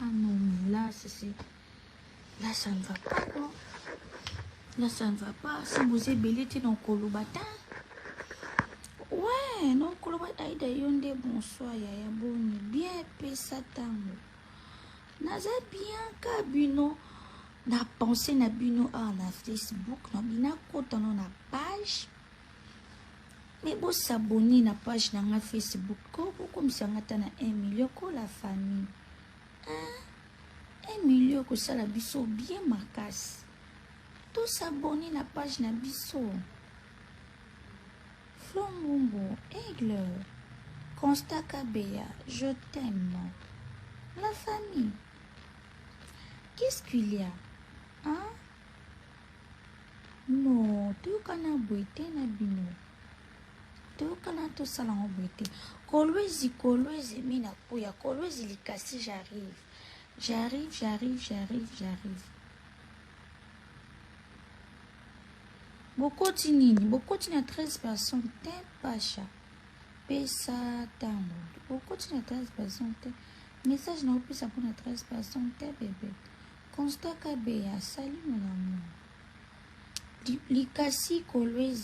Ah non, mais là, là, ça ne va pas, non? Là, ça ne va pas. Si vous êtes belé, t'es dans Kolobata. Ouais, non, Kolobata, Aïda Yonde, bonsoir, Yaya Boni. Bien, Pesatango. Naza bien, Kabino. Na pensé, na bino, na Facebook, na bina kota, na page. Mais bon, s'abonner na page na Facebook. Comme si on a 1 million, la famille. 1 million, que ça la biso bien marcasse. Tout s'abonner na page na biso. Flomombo, Aigle, Constat Kabeya, je t'aime. La famille. Qu'est-ce qu'il y a? Hein? Non, tu kana boité na bino. Tu kana to salon boité. Kolwezi, mina pouya. Kolwezi likasi, j'arrive. J'arrive. Bokoti na 13 personnes, t'es pacha. Pesa tango. Bokoti na 13 personnes, t'es. Message na opisa pour na 13 personnes, t'es bébé. Constat Kabeya, salut mon amour. Likasi Kolwezi.